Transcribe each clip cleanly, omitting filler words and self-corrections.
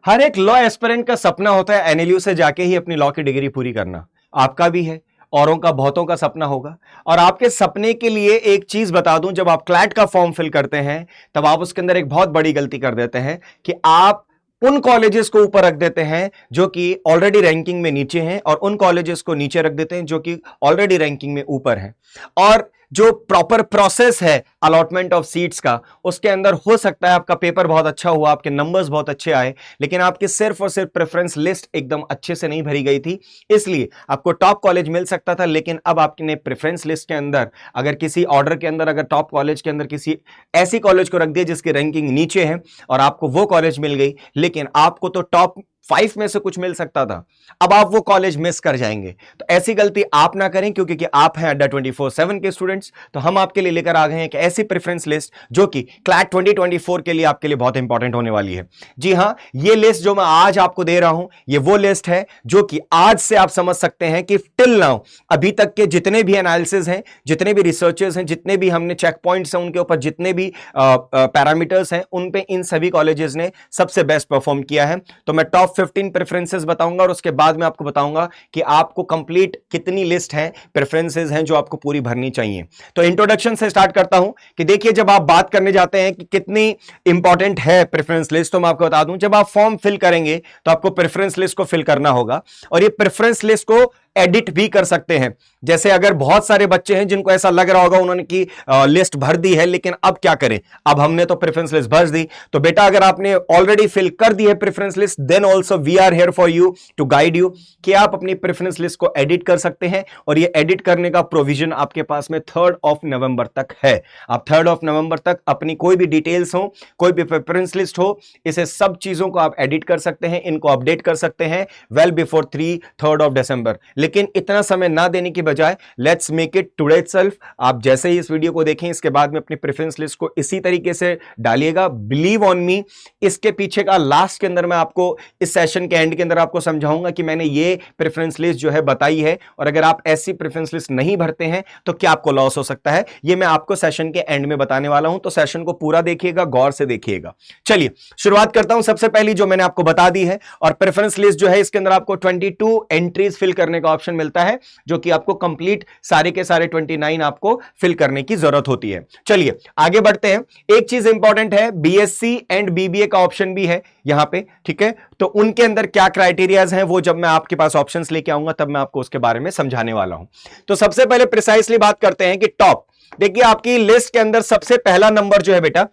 हर एक law aspirant का सपना होता है एनएलयू से जाके ही अपनी लॉ की डिग्री पूरी करना। आपका भी है, औरों का, बहुतों का सपना होगा। और आपके सपने के लिए एक चीज बता दूं, जब आप क्लैट का फॉर्म फिल करते हैं तब आप उसके अंदर एक बहुत बड़ी गलती कर देते हैं कि आप उन कॉलेजेस को ऊपर रख देते हैं जो कि ऑलरेडी रैंकिंग में नीचे हैं, और उन कॉलेजेस को नीचे रख देते हैं जो कि ऑलरेडी रैंकिंग में ऊपर हैं। और जो प्रॉपर प्रोसेस है अलॉटमेंट ऑफ सीट्स का, उसके अंदर हो सकता है आपका पेपर बहुत अच्छा हुआ, आपके नंबर्स बहुत अच्छे आए, लेकिन आपकी सिर्फ और सिर्फ प्रेफरेंस लिस्ट एकदम अच्छे से नहीं भरी गई थी, इसलिए आपको टॉप कॉलेज मिल सकता था। लेकिन अब आपने प्रेफरेंस लिस्ट के अंदर अगर किसी ऑर्डर के अंदर अगर टॉप कॉलेज के अंदर किसी ऐसी कॉलेज को रख दिया जिसकी रैंकिंग नीचे है और आपको वो कॉलेज मिल गई, लेकिन आपको तो टॉप 5 में से कुछ मिल सकता था, अब आप वो कॉलेज मिस कर जाएंगे। तो ऐसी गलती आप ना करें, क्योंकि आप हैं अड्डा 24/7 के स्टूडेंट्स। तो हम आपके लिए लेकर आ गए हैं कि ऐसी प्रेफरेंस लिस्ट जो कि क्लैट 2024 के लिए आपके लिए बहुत इंपॉर्टेंट होने वाली है। जी हां, ये लिस्ट जो मैं आज आपको दे रहा हूं, ये वो लिस्ट है जो कि आज से आप समझ सकते हैं कि टिल नाउ अभी तक के जितने भी एनालिसिस हैं, जितने भी रिसर्चर्स हैं, जितने भी हमने चेक पॉइंट्स हैं उनके ऊपर, जितने भी पैरामीटर्स हैं उन पे इन सभी कॉलेजेस ने सबसे बेस्ट परफॉर्म किया है। तो मैं टॉप 15 प्रेफरेंसेस बताऊंगा और उसके बाद में आपको बताऊंगा कि आपको कंप्लीट कितनी लिस्ट है, प्रेफरेंसेस हैं जो आपको पूरी भरनी चाहिए। तो इंट्रोडक्शन से स्टार्ट करता हूं कि देखिए, जब आप बात करने जाते हैं कि कितनी इंपॉर्टेंट है प्रेफरेंस लिस्ट, तो मैं आपको बता दूं, जब आप फॉर्म फिल करेंगे तो आपको प्रेफरेंस लिस्ट को फिल करना होगा, और ये प्रेफरेंस लिस्ट को एडिट भी कर सकते हैं। जैसे अगर बहुत सारे बच्चे हैं जिनको ऐसा लग रहा होगा उन्होंने की लिस्ट भर दी है, लेकिन अब क्या करें, अब हमने तो प्रेफरेंस लिस्ट भर दी। तो बेटा, अगर आपने ऑलरेडी फिल कर दी है preference list, then also we are here for you to guide you कि आप अपनी प्रेफरेंस लिस्ट को एडिट कर सकते हैं, और ये एडिट करने का प्रोविजन आपके पास में 3 नवंबर तक है। आप 3 नवंबर तक अपनी कोई भी डिटेल्स हो, कोई भी प्रेफरेंस लिस्ट हो, इसे सब चीजों को आप एडिट कर सकते हैं, इनको अपडेट कर सकते हैं वेल बिफोर 3 दिसंबर। लेकिन इतना समय ना देने की बजाय let's make it today itself. आप जैसे ही इस वीडियो को देखें, इसके बाद में अपनी प्रेफरेंस लिस्ट को इसी तरीके से डालिएगा। बिलीव ऑन मी, इसके पीछे का लास्ट के अंदर मैं आपको इस सेशन के एंड के अंदर आपको समझाऊंगा कि मैंने ये प्रेफरेंस लिस्ट जो है बताई है, और अगर आप ऐसी प्रेफरेंस लिस्ट नहीं भरते हैं तो क्या आपको लॉस हो सकता है, ये मैं आपको सेशन के एंड में बताने वाला हूं। तो सेशन को पूरा देखिएगा, गौर से देखिएगा। चलिए शुरुआत करता हूं। सबसे पहली जो मैंने आपको बता दी है, और प्रेफरेंस लिस्ट जो है इसके अंदर आपको 22 एंट्रीज फिल करने का ऑप्शन मिलता है, जो कि आपको कंप्लीट सारे के सारे 29 आपको फिल करने की जरूरत होती है। चलिए आगे बढ़ते हैं। एक चीज इंपॉर्टेंट है, बीएससी एंड बीबीए का ऑप्शन भी है यहां पे, ठीक है। तो उनके अंदर क्या क्राइटेरियाज हैं, वो जब मैं आपके पास ऑप्शंस लेके आऊंगा तब मैं आपको उसके बारे में समझाने वाला हूं। तो सबसे पहले प्रिसाइसली बात करते हैं कि टॉप, देखिए आपकी लिस्ट के अंदर सबसे पहला नंबर जो है बेटा,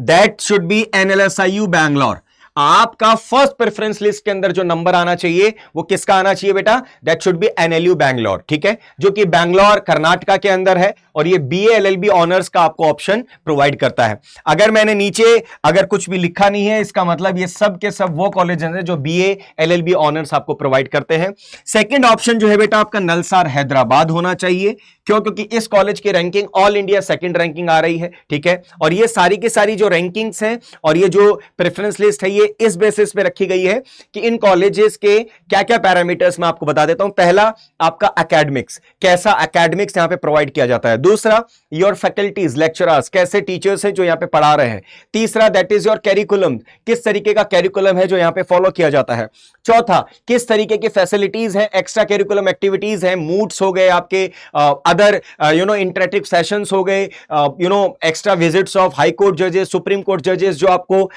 that should be NLSIU Bangalore. आपका फर्स्ट प्रेफरेंस लिस्ट के अंदर जो नंबर आना चाहिए वो किसका आना चाहिए बेटा, that should be NLU Bangalore, ठीक है, जो कि बैंगलोर कर्नाटका के अंदर है, और ये बीए एलएलबी ऑनर्स का आपको ऑप्शन प्रोवाइड करता है। अगर मैंने नीचे अगर कुछ भी लिखा नहीं है, इसका मतलब ये सब के सब वो कॉलेज हैं जो बीए एलएलबी ऑनर्स आपको प्रोवाइड करते हैं। सेकंड ऑप्शन जो है बेटा आपका नलसार हैदराबाद होना चाहिए, क्यों, क्योंकि इस कॉलेज की ranking all India second ranking आ रही है, ठीक है। और ये सारी की सारी जो रैंकिंग्स हैं और ये जो प्रेफरेंस लिस्ट है, ये इस बेसिस पे रखी गई है कि इन कॉलेजेस के क्या क्या पैरामीटर्स मैं आपको बता देता हूं। पहला, आपका एकेडमिक्स, कैसा एकेडमिक्स यहां पे प्रोवाइड किया जाता है। दूसरा, योर फैकल्टीज, लेक्चरर्स, कैसे टीचर्स हैं जो यहां पे पढ़ा रहे हैं। तीसरा, दैट इज योर कैरिकुलम, किस तरीके का कैरिकुलम है जो यहां पे फॉलो किया जाता है। चौथा, किस तरीके की फैसिलिटीज है, एक्स्ट्रा कैरिकुलम एक्टिविटीज है, मूड्स हो गए आपके, अदर इंटरेक्टिव सेशंस हो गए, extra visits of high court जजेस, सुप्रीम कोर्ट जजेस जो आपको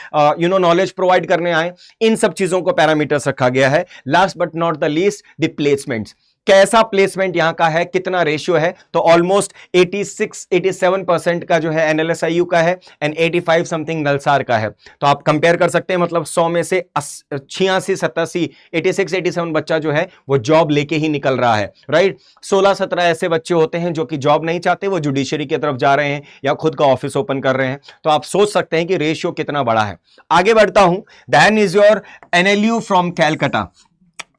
नॉलेज प्रोवाइड करने आए, इन सब चीजों को पैरामीटर्स रखा गया है। Last but not the least, the placements, कैसा प्लेसमेंट यहां का है, कितना रेशियो है। तो ऑलमोस्ट 86-87% का जो है एनएलएसआईयू का है, एंड 85 समथिंग नलसार का है। तो आप कंपेयर कर सकते हैं, मतलब 100 में से 86-87, 86-87 बच्चा जो है वो जॉब लेके ही निकल रहा है, राइट। 16-17 ऐसे बच्चे होते हैं जो कि जॉब नहीं चाहते, वो जुडिशरी की तरफ जा रहे हैं या खुद का ऑफिस ओपन कर रहे हैं। तो आप सोच सकते हैं कि रेशियो कितना बड़ा है। आगे बढ़ता हूं, then is your NLU from Calcutta.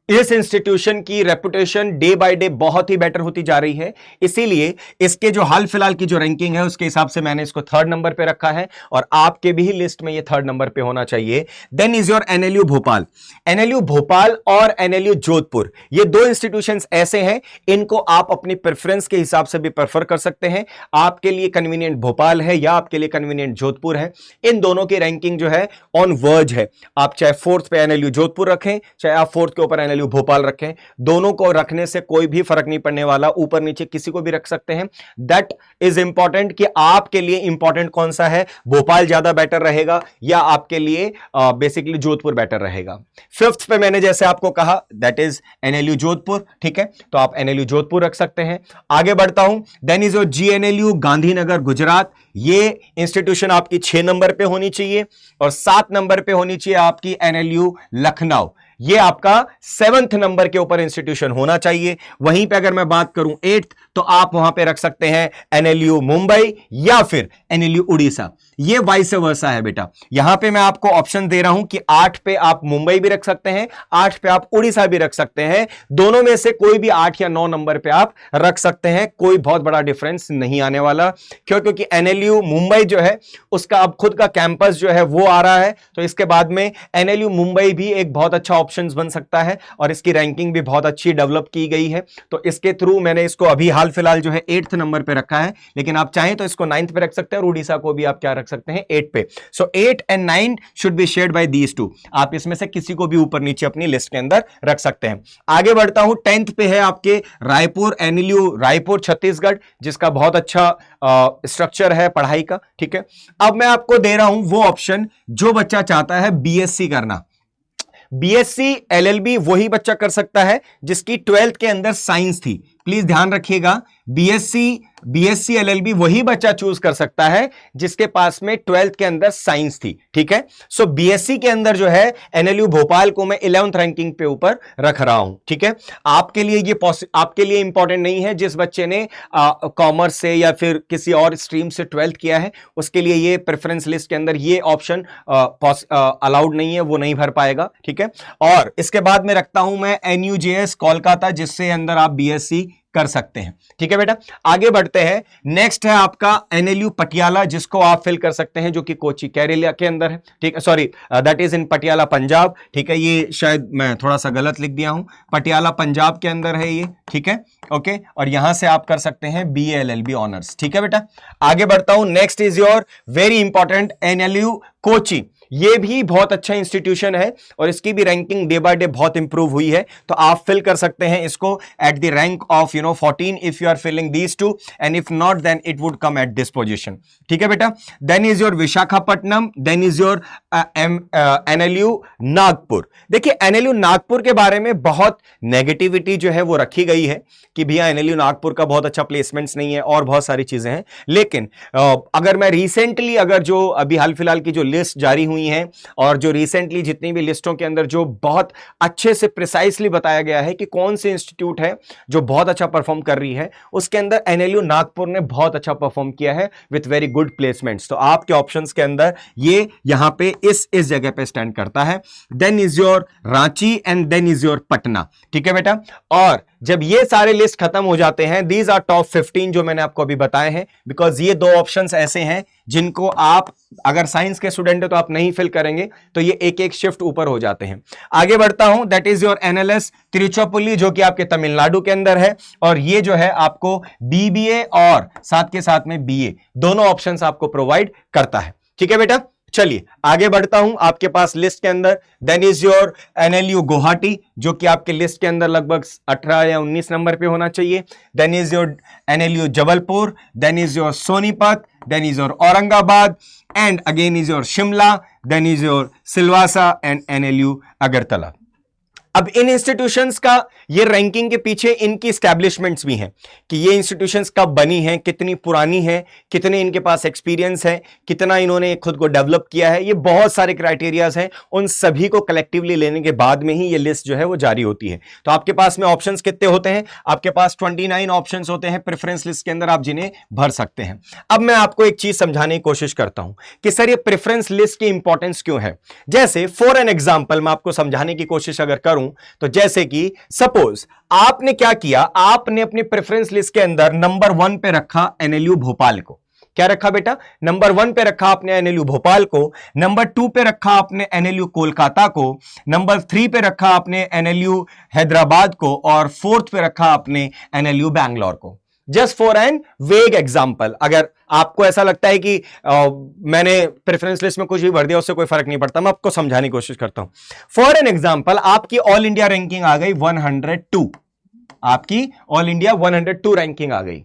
इस इंस्टीट्यूशन की रेपुटेशन डे बाय डे बहुत ही बेटर होती जा रही है, इसीलिए इसके जो हाल फिलहाल की जो रैंकिंग है उसके हिसाब से मैंने इसको 3rd नंबर पे रखा है और आपके भी लिस्ट में ये 3rd नंबर पे होना चाहिए। Then is your NLU Bhopal. NLU Bhopal और एनएलयू जोधपुर, ये दो इंस्टीट्यूशंस ऐसे हैं, इनको आप अपनी प्रेफरेंस के हिसाब से भी प्रेफर कर सकते हैं। आपके लिए कन्वीनियंट भोपाल है या आपके लिए कन्वीनियंट जोधपुर है, इन दोनों की रैंकिंग जो है ऑन वर्ज है। आप चाहे 4th पे एनएलयू जोधपुर रखें, चाहे आप 4th के ऊपर एनएलयू भोपाल रखें, दोनों को रखने से कोई भी फर्क नहीं पड़ने वाला, ऊपर नीचे किसी को भी रख सकते हैं। दैट इज इंपॉर्टेंट कि आपके लिए इंपॉर्टेंट कौन सा है, भोपाल ज्यादा बेटर रहेगा या आपके लिए बेसिकली जोधपुर बेटर रहेगा। 5th पे मैंने जैसे आपको कहा दैट इज एनएलयू जोधपुर, ठीक है, तो आप एनएलयू जोधपुर रख सकते हैं। आगे बढ़ता हूं, then is your GNLU Gandhinagar Gujarat. ये इंस्टीट्यूशन आपकी 6 नंबर पे होनी चाहिए और 7 नंबर पे होनी चाहिए आपकी एनएलयू लखनऊ। ये आपका 7th नंबर के ऊपर इंस्टीट्यूशन होना चाहिए। वहीं पे अगर मैं बात करूं 8th, तो आप वहां पे रख सकते हैं एनएलयू मुंबई या फिर एनएलयू उड़ीसा। ये वाइस वर्सा है बेटा, यहां पे मैं आपको ऑप्शन दे रहा हूं कि 8 पे आप मुंबई भी रख सकते हैं, 8 पे आप उड़ीसा भी रख सकते हैं, दोनों में से कोई भी 8 या 9 नंबर पे आप रख सकते हैं, कोई बहुत बड़ा डिफरेंस नहीं आने वाला। क्योंकि एनएलयू मुंबई जो है उसका अब खुद का कैंपस जो है वो आ रहा है, तो इसके बाद में एनएलयू मुंबई भी एक बहुत अच्छा ऑप्शन बन सकता है और इसकी रैंकिंग भी बहुत अच्छी डेवलप की गई है। तो इसके थ्रू मैंने इसको अभी हाल फिलहाल जो है 8th नंबर पे रखा है, लेकिन आप चाहें तो इसको 9th पे रख सकते हैं और उड़ीसा को भी आप क्या रख सकते हैं 8 पे। सो 8 and 9 should be shared by these two. आप इसमें से किसी को भी ऊपर नीचे अपनी लिस्ट के अंदर रख सकते हैं। आगे बढ़ता हूं, 10th पे है आपके रायपुर, एनएलयू रायपुर छत्तीसगढ़, जिसका बहुत अच्छा स्ट्रक्चर है पढ़ाई का, ठीक है। अब मैं आपको दे रहा हूं वो ऑप्शन जो बच्चा चाहता है बीएससी करना। बीएससी एलएलबी वही बच्चा कर सकता है जिसकी 12th के अंदर साइंस थी। प्लीज ध्यान रखिएगा, बीएससी एलएलबी वही बच्चा चूज कर सकता है जिसके पास में 12th के अंदर साइंस थी, ठीक है। सो बीएससी के अंदर जो है एनएलयू भोपाल को मैं 11th रैंकिंग पे ऊपर रख रहा हूं, ठीक है। आपके लिए ये आपके लिए इंपॉर्टेंट नहीं है, जिस बच्चे ने कॉमर्स से या फिर किसी और स्ट्रीम से 12th किया है उसके लिए ये प्रेफरेंस लिस्ट के अंदर ये ऑप्शन अलाउड नहीं है, वो नहीं भर पाएगा, ठीक है। और इसके बाद में रखता हूं मैं एनयूजेएस कोलकाता, जिससे अंदर आप बीएससी कर सकते हैं, ठीक है बेटा। आगे बढ़ते हैं, नेक्स्ट है आपका एनएलयू पटियाला, जिसको आप फिल कर सकते हैं, जो कि कोची केरला के अंदर है, ठीक है, sorry that is in Patiala Punjab, ठीक है। ये शायद मैं थोड़ा सा गलत लिख दिया हूं, पटियाला पंजाब के अंदर है ये, ठीक है, ओके। और यहां से आप कर सकते हैं बीए एलएलबी ऑनर्स, ठीक है बेटा। आगे बढ़ता हूं, next is your very important NLU Kochi. ये भी बहुत अच्छा इंस्टीट्यूशन है और इसकी भी रैंकिंग डे बाय डे बहुत इंप्रूव हुई है, तो आप फिल कर सकते हैं इसको at the rank of 14 if you are filling these two, and if not then it would come at this position, ठीक है बेटा। Then is your Visakhapatnam, then is your NLU Nagpur. देखिए एनएलयू नागपुर के बारे में बहुत नेगेटिविटी जो है वो रखी गई है कि भैया एनएलयू नागपुर का बहुत अच्छा प्लेसमेंट्स नहीं है और बहुत सारी चीजें हैं, लेकिन अगर मैं रिसेंटली अगर जो अभी हाल फिलहाल की जो लिस्ट जारी हुई हैं और जो रिसेंटली जितनी भी लिस्टों के अंदर जो बहुत अच्छे से प्रिसाइसली बताया गया है कि कौन से इंस्टीट्यूट है जो बहुत अच्छा परफॉर्म कर रही है, उसके अंदर एनएलयू नागपुर ने बहुत अच्छा परफॉर्म किया है विथ वेरी गुड प्लेसमेंट्स। तो आपके ऑप्शंस के अंदर ये यहां पे इस जगह पे स्टैंड करता है। Then is your Ranchi and then is your Patna, ठीक है बेटा। और जब ये सारे लिस्ट खत्म हो जाते हैं, दीज आर टॉप 15 जो मैंने आपको अभी बताए हैं, बिकॉज ये दो ऑप्शंस ऐसे हैं जिनको आप अगर साइंस के स्टूडेंट है तो आप नहीं फिल करेंगे, तो ये एक एक शिफ्ट ऊपर हो जाते हैं। आगे बढ़ता हूं, that is your NLS Tiruchirappalli, जो कि आपके तमिलनाडु के अंदर है, और ये जो है आपको बीबीए और साथ के साथ में बीए दोनों ऑप्शंस आपको प्रोवाइड करता है, ठीक है बेटा। चलिए आगे बढ़ता हूं आपके पास लिस्ट के अंदर। Then is your NLU Guwahati, जो कि आपके लिस्ट के अंदर लगभग 18 या 19 नंबर पे होना चाहिए। Then is your NLU Jabalpur, then is your Sonipat, then is your Aurangabad, and again is your Shimla, then is your Silvassa and NLU Agartala. अब इन इंस्टीट्यूशंस का ये रैंकिंग के पीछे इनकी स्टैब्लिशमेंट्स भी हैं कि ये इंस्टीट्यूशंस कब बनी हैं, कितनी पुरानी हैं, कितने इनके पास एक्सपीरियंस है, कितना इन्होंने खुद को डेवलप किया है, ये बहुत सारे क्राइटेरियाज हैं। उन सभी को कलेक्टिवली लेने के बाद में ही ये लिस्ट जो है वो जारी होती है। तो आपके पास में ऑप्शंस कितने होते हैं? आपके पास 29 ऑप्शंस होते हैं प्रेफरेंस लिस्ट के अंदर, आप जिन्हें भर सकते हैं। अब मैं आपको एक चीज समझाने की कोशिश करता हूं कि सर ये प्रेफरेंस लिस्ट की इंपॉर्टेंस क्यों है। जैसे फॉर एन एग्जाम्पल मैं आपको समझाने की कोशिश अगर करूं करूं तो जैसे कि सपोज आपने क्या किया, आपने अपनी प्रेफरेंस लिस्ट के अंदर नंबर 1 पे रखा एनएलयू भोपाल को। क्या रखा बेटा? नंबर 1 पे रखा आपने एनएलयू भोपाल को, नंबर 2 पे रखा आपने एनएलयू कोलकाता को, नंबर 3 पे रखा आपने एनएलयू हैदराबाद को, और 4th पे रखा आपने एनएलयू बैंगलोर को। जस्ट फॉर एन वेग एग्जाम्पल। अगर आपको ऐसा लगता है कि मैंने प्रेफरेंस लिस्ट में कुछ भी भर दिया, उससे कोई फर्क नहीं पड़ता, मैं आपको समझाने की कोशिश करता हूं। फॉर एन एग्जाम्पल, आपकी ऑल इंडिया रैंकिंग आ गई 102, आपकी ऑल इंडिया 102 रैंकिंग आ गई।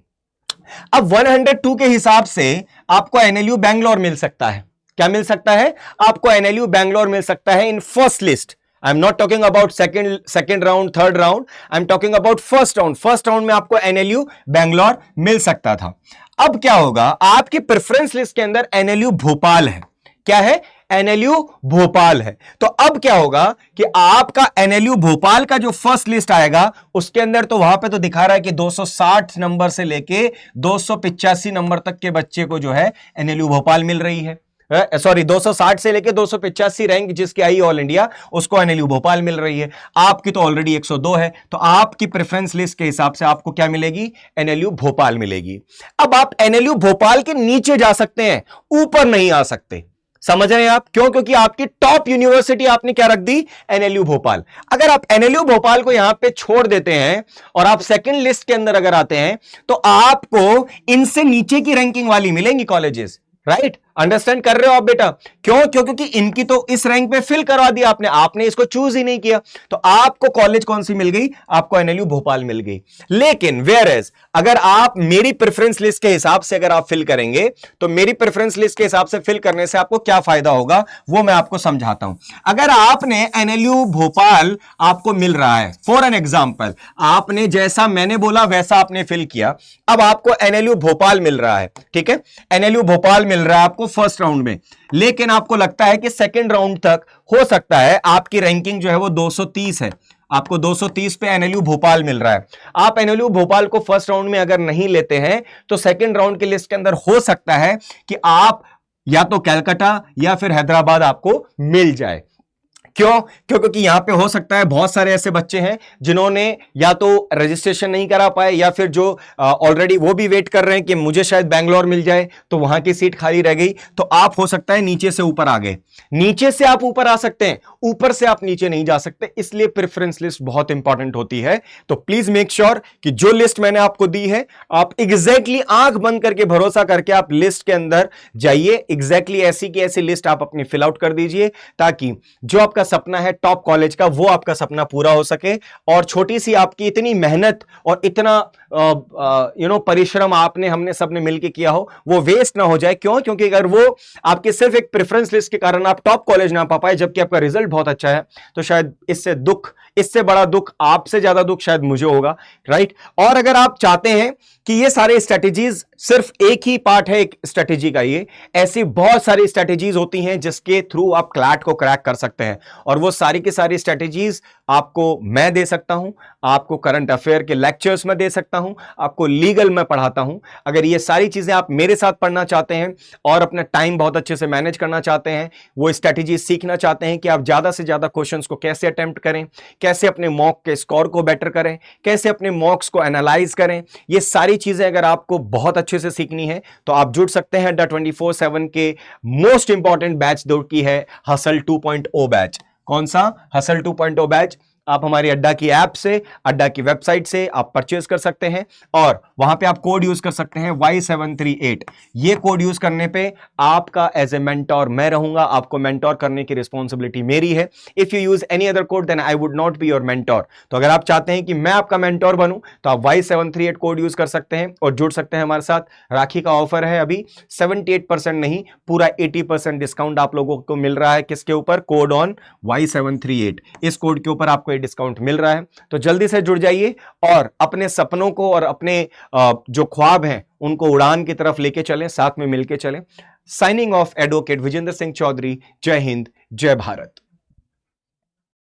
अब 102 के हिसाब से आपको एनएलयू बैंगलोर मिल सकता है। क्या मिल सकता है? आपको एनएलयू बैंगलोर मिल सकता है in first list. I am not talking about second round, third round, I am talking about first round. First round में आपको एनएलयू बैंगलोर मिल सकता था। अब क्या होगा, आपकी प्रेफरेंस लिस्ट के अंदर एनएलयू भोपाल है। क्या है? एनएलयू भोपाल है। तो अब क्या होगा कि आपका एनएलयू भोपाल का जो फर्स्ट लिस्ट आएगा उसके अंदर तो वहां पे तो दिखा रहा है कि 260 नंबर से लेके 285 नंबर तक के बच्चे को जो है एनएलयू भोपाल मिल रही है। सॉरी, 260 से लेके 285 रैंक जिसकी आई ऑल इंडिया, उसको एनएलयू भोपाल मिल रही है। आपकी तो ऑलरेडी 102 है, तो आपकी प्रेफरेंस लिस्ट के हिसाब से आपको क्या मिलेगी? एनएलयू भोपाल मिलेगी। अब आप एनएलयू भोपाल के नीचे जा सकते हैं, ऊपर नहीं आ सकते। समझ रहे हैं आप? क्यों? क्योंकि आपकी टॉप यूनिवर्सिटी आपने क्या रख दी? एनएलयू भोपाल। अगर आप एनएलयू भोपाल को यहां पे छोड़ देते हैं और आप सेकंड लिस्ट के अंदर अगर आते हैं तो आपको इनसे नीचे की रैंकिंग वाली मिलेंगी कॉलेजेस। राइट? अंडरस्टैंड कर रहे हो आप बेटा? क्यों? क्योंकि इनकी तो इस रैंक पे फिल करवा दिया आपने इसको चूज ही नहीं किया। तो आपको कॉलेज कौन सी मिल गई? आपको एनएलयू भोपाल मिल गई। लेकिन वेयर एज अगर आप मेरी प्रेफरेंस लिस्ट के हिसाब से अगर आप फिल करेंगे तो मेरी प्रेफरेंस लिस्ट के हिसाब से फिल करने से आपको क्या फायदा होगा वो मैं आपको समझाता हूं। अगर आपने एनएलयू भोपाल आपको मिल रहा है, फॉर एन एग्जाम्पल, आपने जैसा मैंने बोला वैसा आपने फिल किया, अब आपको एनएलयू भोपाल मिल रहा है। ठीक है, एनएलयू भोपाल मिल रहा है आपको फर्स्ट राउंड में, लेकिन आपको लगता है कि सेकंड राउंड तक हो सकता है आपकी रैंकिंग जो है वो 230 है, आपको 230 पे एनएलयू भोपाल मिल रहा है। आप एनएलयू भोपाल को फर्स्ट राउंड में अगर नहीं लेते हैं तो सेकंड राउंड की लिस्ट के अंदर हो सकता है कि आप या तो कलकत्ता या फिर हैदराबाद आपको मिल जाए। क्यों? क्योंकि यहां पे हो सकता है बहुत सारे ऐसे बच्चे हैं जिन्होंने या तो रजिस्ट्रेशन नहीं करा पाए या फिर जो ऑलरेडी वो भी वेट कर रहे हैं कि मुझे शायद बैंगलोर मिल जाए, तो वहां की सीट खाली रह गई। तो आप हो सकता है नीचे से ऊपर आ गए, नीचे से आप ऊपर आ सकते हैं, ऊपर से आप नीचे नहीं जा सकते। इसलिए प्रेफरेंस लिस्ट बहुत इंपॉर्टेंट होती है। तो प्लीज मेक श्योर कि जो लिस्ट मैंने आपको दी है आप एग्जैक्टली आंख बंद करके भरोसा करके आप लिस्ट के अंदर जाइए, एग्जैक्टली ऐसी की ऐसी लिस्ट आप अपनी फिल आउट कर दीजिए, ताकि जो आपका सपना है टॉप कॉलेज का वो आपका सपना पूरा हो सके और छोटी सी आपकी इतनी मेहनत और इतना परिश्रम आपने हमने सबने मिलकर किया हो वो वेस्ट ना हो जाए। क्यों? क्योंकि अगर वो आपके सिर्फ एक प्रेफरेंस लिस्ट के कारण आप टॉप कॉलेज ना पा पाए जबकि आपका रिजल्ट बहुत अच्छा है, तो शायद इससे बड़ा दुख, आपसे ज्यादा दुख शायद मुझे होगा। राइट? और अगर आप चाहते हैं कि ये सारे स्ट्रेटेजीज सिर्फ एक ही पार्ट है एक स्ट्रेटेजी का, ये ऐसी बहुत सारी स्ट्रेटेजीज होती हैं जिसके थ्रू आप क्लैट को क्रैक कर सकते हैं, और वो सारी की सारी स्ट्रेटेजीज आपको मैं दे सकता हूं, आपको करंट अफेयर के लेक्चर्स में दे सकता हूं, आपको लीगल में पढ़ाता हूं। अगर ये सारी चीजें आप मेरे साथ पढ़ना चाहते हैं और अपना टाइम बहुत अच्छे से मैनेज करना चाहते हैं, वो स्ट्रेटेजी सीखना चाहते हैं कि आप ज्यादा से ज्यादा क्वेश्चंस को कैसे अटेम्प्ट करें, कैसे अपने मॉक के स्कोर को बेटर करें, कैसे अपने मॉक्स को एनालाइज करें, ये सारी चीजें अगर आपको बहुत अच्छे से सीखनी है तो आप जुड़ सकते हैं अड्डा 24/7 के मोस्ट इंपॉर्टेंट बैच जो की है हसल 2.0 बैच। कौन सा? Hustle 2.0 batch. आप हमारी अड्डा की ऐप से, अड्डा की वेबसाइट से आप परचेज कर सकते हैं और वहां पे आप कोड यूज कर सकते हैं Y738। ये कोड यूज करने पे आपका एज ए मेंटोर मैं रहूंगा, आपको मेंटोर करने की रिस्पॉन्सिबिलिटी मेरी है। If you use any other code then I would not be your mentor. तो अगर आप चाहते हैं कि मैं आपका मेंटोर बनूं तो आप Y738 कोड यूज कर सकते हैं और जुड़ सकते हैं हमारे साथ। राखी का ऑफर है अभी 78% नहीं, पूरा 80% डिस्काउंट आप लोगों को मिल रहा है। किसके ऊपर? Code on Y738। इस कोड के ऊपर आपको डिस्काउंट मिल रहा है, तो जल्दी से जुड़ जाइए और अपने सपनों को और अपने जो ख्वाब हैं उनको उड़ान की तरफ लेके चलें, साथ में मिलके चलें। Signing off advocate Vijendra Singh Chaudhary. जय हिंद, जय भारत।